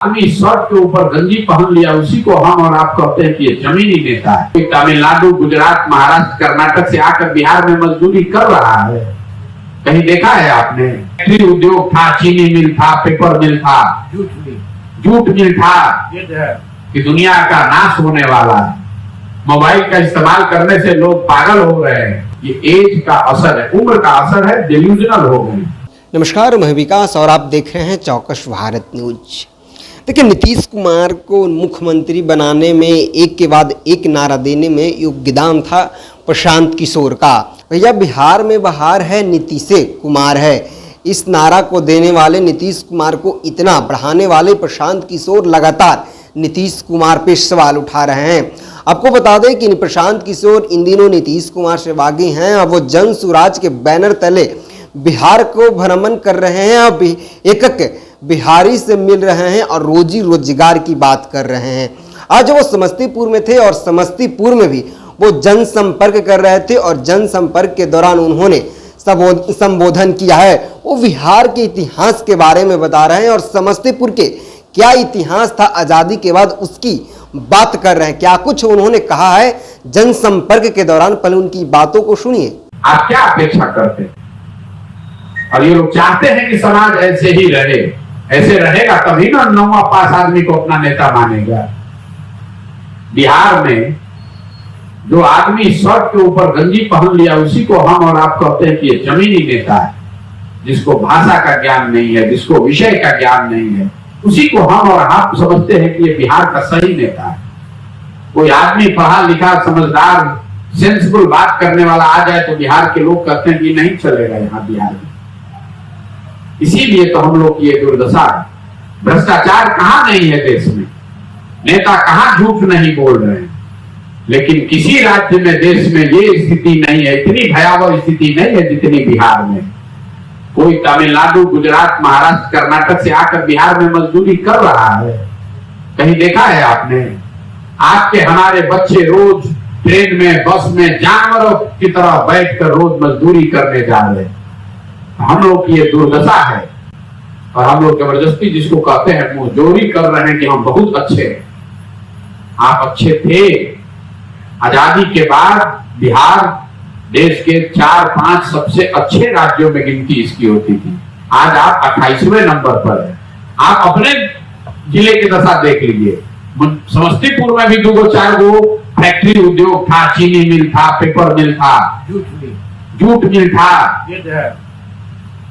आदमी शर्ट के ऊपर गंजी पहन लिया, उसी को हम और आप कहते हैं कि ये जमीनी नेता है। तमिलनाडु, गुजरात, महाराष्ट्र, कर्नाटक से आकर बिहार में मजदूरी कर रहा है। कहीं देखा है आपने? फैक्ट्री उद्योग था, चीनी मिल था, पेपर मिल था, जूट मिल था कि दुनिया का नाश होने वाला है। मोबाइल का इस्तेमाल करने से लोग पागल हो रहे हैं। ये एज का असर है, उम्र का असर है, डिल्यूजनल हो गए। नमस्कार, मैं विकास और आप देख रहे हैं चौकस भारत न्यूज। देखिए, नीतीश कुमार को मुख्यमंत्री बनाने में एक के बाद एक नारा देने में योगदान था प्रशांत किशोर का। भैया, बिहार में बहार है, नीतीश कुमार है। इस नारा को देने वाले, नीतीश कुमार को इतना बढ़ाने वाले प्रशांत किशोर लगातार नीतीश कुमार पे सवाल उठा रहे हैं। आपको बता दें कि प्रशांत किशोर इन दिनों नीतीश कुमार से बागी हैं और वो जन सुराज के बैनर तले बिहार को भ्रमण कर रहे हैं और एक बिहारी से मिल रहे हैं और रोजी रोजगार की बात कर रहे हैं। आज वो समस्तीपुर में थे और समस्तीपुर में भी वो जनसंपर्क कर रहे थे और जनसंपर्क के दौरान उन्होंने संबोधन किया है। वो बिहार के इतिहास के बारे में बता रहे हैं और समस्तीपुर के क्या इतिहास था आज़ादी के बाद उसकी बात कर रहे हैं। क्या कुछ उन्होंने कहा है जनसंपर्क के दौरान, पहले उनकी बातों को सुनिए। आप क्या अपेक्षा करते हैं? और ये लोग चाहते हैं कि समाज ऐसे ही रहे, ऐसे रहेगा तभी ना 9वां पास आदमी को अपना नेता मानेगा। बिहार में जो आदमी शर्ट के ऊपर गंजी पहन लिया, उसी को हम और आप कहते हैं कि ये जमीनी नेता है। जिसको भाषा का ज्ञान नहीं है, जिसको विषय का ज्ञान नहीं है, उसी को हम और आप समझते हैं कि ये बिहार का सही नेता है। कोई आदमी पढ़ा लिखा, समझदार, सेंसिबल बात करने वाला आ जाए तो बिहार के लोग कहते हैं कि नहीं चलेगा यहाँ बिहार में। इसीलिए तो हम लोग की ये दुर्दशा है। भ्रष्टाचार कहां नहीं है देश में, नेता कहां झूठ नहीं बोल रहे हैं, लेकिन किसी राज्य में, देश में ये स्थिति नहीं है, इतनी भयावह स्थिति नहीं है जितनी बिहार में। कोई तमिलनाडु, गुजरात, महाराष्ट्र, कर्नाटक से आकर बिहार में मजदूरी कर रहा है। कहीं देखा है आपने? आपके हमारे बच्चे रोज ट्रेन में, बस में जानवरों की तरह बैठकर रोज मजदूरी करने जा रहे हैं। हम लोग की ये दुर्दशा है और हम लोग जबरदस्ती, जिसको कहते हैं, मुंहजोरी कर रहे हैं कि हम बहुत अच्छे हैं। आप अच्छे थे। आजादी के बाद बिहार देश के 4-5 सबसे अच्छे राज्यों में गिनती इसकी होती थी। आज आप 28वें नंबर पर हैं। आप अपने जिले की दशा देख लीजिए। समस्तीपुर में भी 2-4 फैक्ट्री उद्योग था, चीनी मिल था, पेपर मिल था, जूट मिल था।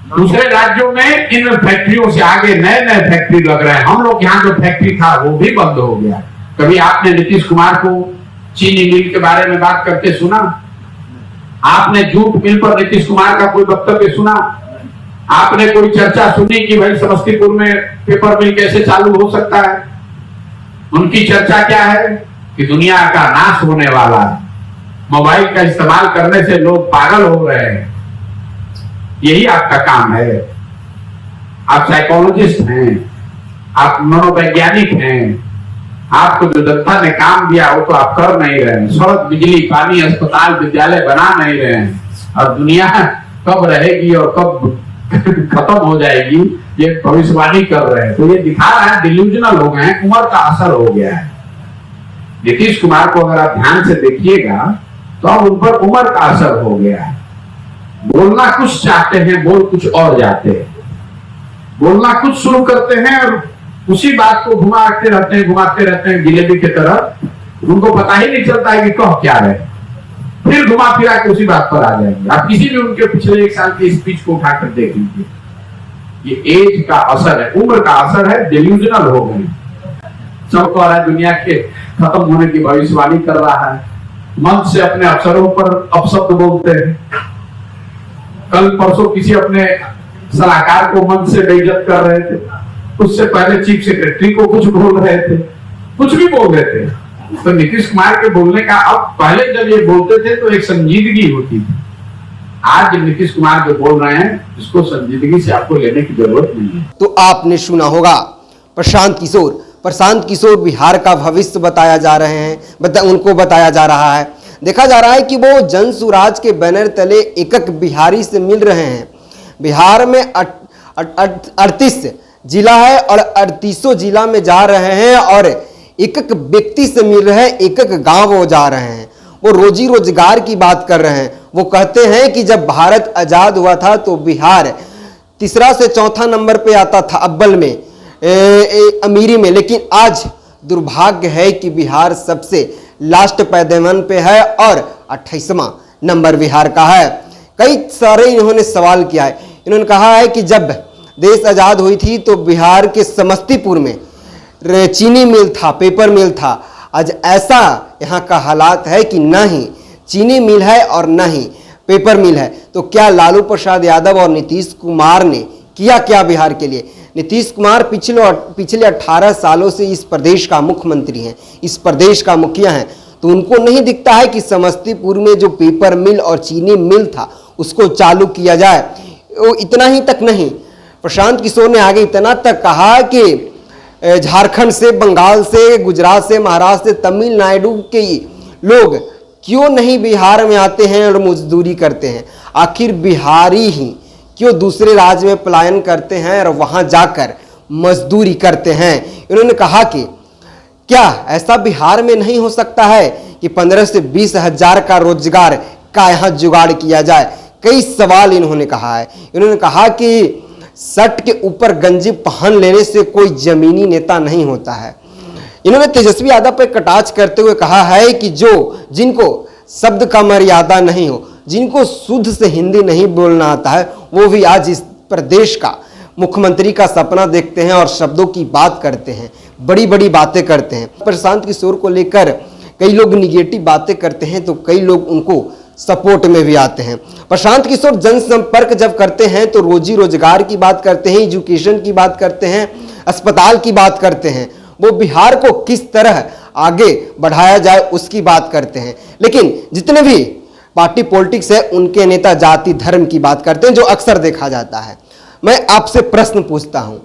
दूसरे राज्यों में इन फैक्ट्रियों से आगे नए नए फैक्ट्री लग रहे हैं। हम लोग यहाँ जो फैक्ट्री था वो भी बंद हो गया। कभी आपने नीतीश कुमार को चीनी मिल के बारे में बात करते सुना? आपने जूट मिल पर नीतीश कुमार का कोई वक्तव्य सुना? आपने कोई चर्चा सुनी कि भाई समस्तीपुर में पेपर मिल कैसे चालू हो सकता है? उनकी चर्चा क्या है कि दुनिया का नाश होने वाला है, मोबाइल का इस्तेमाल करने से लोग पागल हो रहे हैं। यही आपका काम है। आप साइकोलॉजिस्ट हैं, आप मनोवैज्ञानिक हैं। आपको जो जनता ने काम दिया वो तो आप कर नहीं रहे हैं। सड़क, बिजली, पानी, अस्पताल, विद्यालय बना नहीं रहे हैं। और दुनिया कब रहेगी और कब खत्म हो जाएगी ये भविष्यवाणी कर रहे हैं। तो ये दिखा रहा है डिल्यूजनल हो गए हैं, उम्र का असर हो गया है। नीतीश कुमार को अगर आप ध्यान से देखिएगा तो अब उन पर उम्र का असर हो गया है। बोलना कुछ चाहते हैं, बोल कुछ और जाते हैं। बोलना कुछ शुरू करते हैं और उसी बात को घुमाते रहते हैं जिलेबी की तरह। उनको पता ही नहीं चलता है कि कह क्या रहे, फिर घुमा फिरा के उसी बात पर आ जाएंगे। आप किसी भी उनके पिछले 1 साल की स्पीच को उठाकर देख लीजिए। ये एज का असर है, उम्र का असर है, डिल्यूजनल हो गए। सब कह रहा है दुनिया के खत्म होने की भविष्यवाणी कर रहा है। मंच से अपने अफसरों पर अपशब्द बोलते हैं। कल परसों किसी अपने सलाहकार को मंच से बेइज्जत कर रहे थे। उससे पहले चीफ सेक्रेटरी को कुछ बोल रहे थे, कुछ भी बोल रहे थे। तो नीतीश कुमार के बोलने का, अब पहले जब ये बोलते थे तो एक संजीदगी होती थी। आज जब नीतीश कुमार जो बोल रहे हैं, इसको संजीदगी से आपको लेने की जरूरत नहीं है। तो आपने सुना होगा प्रशांत किशोर बिहार का भविष्य बताया जा रहे हैं, उनको बताया जा रहा है। देखा जा रहा है कि वो जन सुराज के बैनर तले एक बिहारी से मिल रहे हैं। बिहार में 38 जिला है और 38 जिला में जा रहे हैं और एक एक व्यक्ति से मिल रहे हैं, एक एक गांव वो जा रहे हैं, वो रोजी रोजगार की बात कर रहे हैं। वो कहते हैं कि जब भारत आजाद हुआ था तो बिहार तीसरा से चौथा नंबर पे आता था अव्वल में, अमीरी में, लेकिन आज दुर्भाग्य है कि बिहार सबसे लास्ट पैदेवन पे है और 28वां नंबर बिहार का है। कई सारे इन्होंने सवाल किया है। इन्होंने कहा है कि जब देश आज़ाद हुई थी तो बिहार के समस्तीपुर में चीनी मिल था, पेपर मिल था। आज ऐसा यहाँ का हालात है कि ना ही चीनी मिल है और ना ही पेपर मिल है। तो क्या लालू प्रसाद यादव और नीतीश कुमार ने किया क्या बिहार के लिए? नीतीश कुमार पिछले 18 सालों से इस प्रदेश का मुख्यमंत्री हैं, इस प्रदेश का मुखिया हैं, तो उनको नहीं दिखता है कि समस्तीपुर में जो पेपर मिल और चीनी मिल था उसको चालू किया जाए। वो इतना ही तक नहीं, प्रशांत किशोर ने आगे इतना तक कहा कि झारखंड से, बंगाल से, गुजरात से, महाराष्ट्र से, तमिलनाडु के लोग क्यों नहीं बिहार में आते हैं और मजदूरी करते हैं? आखिर बिहारी ही क्यों दूसरे राज्य में पलायन करते हैं और वहां जाकर मजदूरी करते हैं? इन्होंने कहा कि क्या ऐसा बिहार में नहीं हो सकता है कि 15 से 20 हजार का रोजगार का यहाँ जुगाड़ किया जाए? कई सवाल इन्होंने कहा है। इन्होंने कहा कि शर्ट के ऊपर गंजी पहन लेने से कोई जमीनी नेता नहीं होता है। इन्होंने तेजस्वी यादव पर कटाक्ष करते हुए कहा है कि जिनको शब्द का मर्यादा नहीं हो, जिनको शुद्ध से हिंदी नहीं बोलना आता है, वो भी आज इस प्रदेश का मुख्यमंत्री का सपना देखते हैं और शब्दों की बात करते हैं, बड़ी बड़ी बातें करते हैं। प्रशांत किशोर को लेकर कई लोग निगेटिव बातें करते हैं तो कई लोग उनको सपोर्ट में भी आते हैं। प्रशांत किशोर जनसंपर्क जब करते हैं तो रोजी रोजगार की बात करते हैं, एजुकेशन की बात करते हैं, अस्पताल की बात करते हैं, वो बिहार को किस तरह आगे बढ़ाया जाए उसकी बात करते हैं। लेकिन जितने भी पार्टी पॉलिटिक्स है उनके नेता जाति धर्म की बात करते हैं, जो अक्सर देखा जाता है। मैं आपसे प्रश्न पूछता हूं,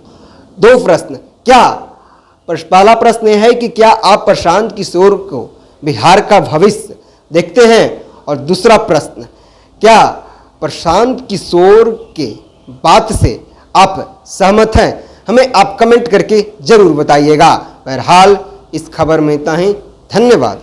2 प्रश्न। पहला प्रश्न यह है कि क्या आप प्रशांत किशोर को बिहार का भविष्य देखते हैं? और दूसरा प्रश्न, क्या प्रशांत किशोर के बात से आप सहमत हैं? हमें आप कमेंट करके जरूर बताइएगा। बहरहाल इस खबर में इतना ही। धन्यवाद।